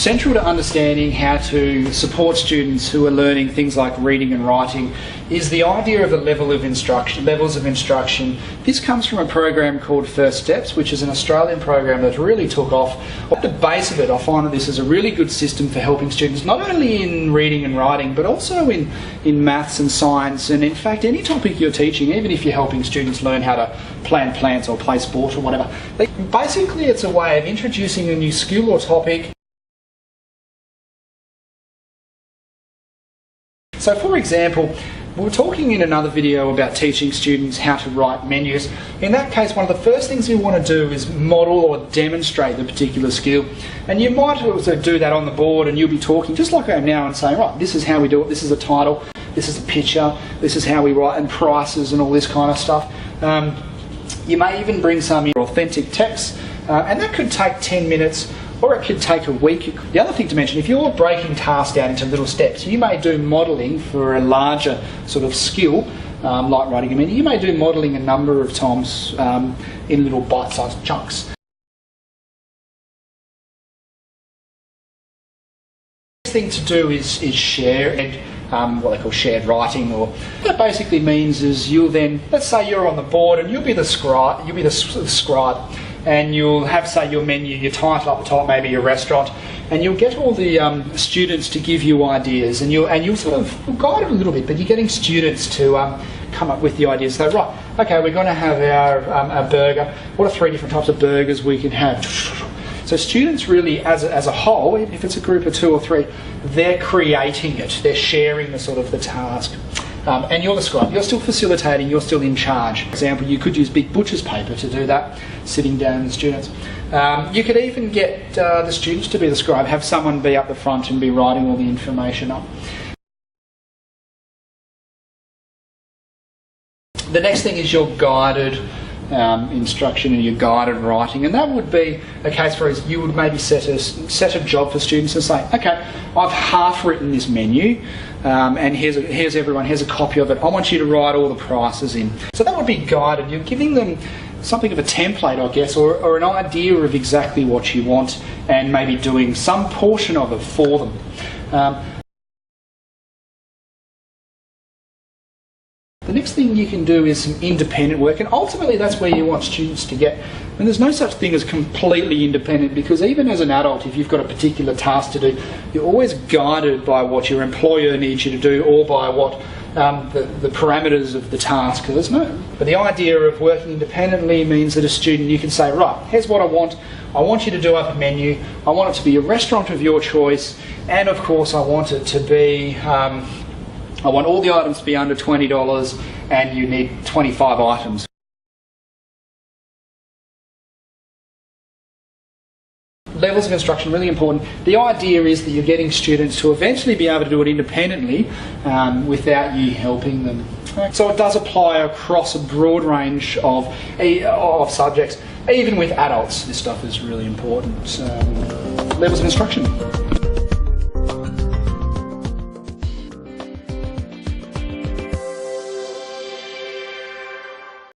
Central to understanding how to support students who are learning things like reading and writing is the idea of the levels of instruction. This comes from a program called First Steps, which is an Australian program that really took off. At the base of it, I find that this is a really good system for helping students not only in reading and writing, but also in maths and science, and in fact any topic you're teaching, even if you're helping students learn how to plant plants or play sport or whatever. Basically, it's a way of introducing a new skill or topic. So for example, we were talking in another video about teaching students how to write menus. In that case, one of the first things you want to do is model or demonstrate the particular skill. And you might also do that on the board, and you'll be talking just like I am now and saying, right, this is how we do it, this is a title, this is a picture, this is how we write, and prices and all this kind of stuff. You may even bring some authentic text, and that could take 10 minutes, or it could take a week. The other thing to mention, if you're breaking tasks down into little steps, you may do modelling for a larger sort of skill, like writing a menu. You may do modelling a number of times in little bite-sized chunks. The thing to do is share what they call shared writing, or what it basically means is you'll then, let's say you're on the board and you'll be the scribe, and you'll have, say, your menu, your title up the top, maybe your restaurant, and you'll get all the students to give you ideas, and you'll sort of guide it a little bit, but you're getting students to come up with the ideas. So, right, okay, we're going to have our burger. What are 3 different types of burgers we can have? So students really, as a whole, even if it's a group of 2 or 3, they're creating it. They're sharing the sort of the task. And you're the scribe. You're still facilitating. You're still in charge. For example, you could use big butcher's paper to do that, sitting down with the students. You could even get the students to be the scribe, have someone be up the front and be writing all the information up. The next thing is your guided instruction and your guided writing, and that would be a case where you would maybe set a job for students and say, okay, I've half written this menu, and here's a copy of it. I want you to write all the prices in. So that would be guided. You're giving them something of a template, I guess, or an idea of exactly what you want, and maybe doing some portion of it for them. The next thing you can do is some independent work, and ultimately that's where you want students to get. And there's no such thing as completely independent, because even as an adult, if you've got a particular task to do, you're always guided by what your employer needs you to do, or by what the parameters of the task. But the idea of working independently means that a student, you can say, right, here's what I want. I want you to do up a menu. I want it to be a restaurant of your choice, and of course I want it to be I want all the items to be under $20, and you need 25 items. Levels of instruction, really important. The idea is that you're getting students to eventually be able to do it independently without you helping them. So it does apply across a broad range of subjects. Even with adults, this stuff is really important. Levels of instruction.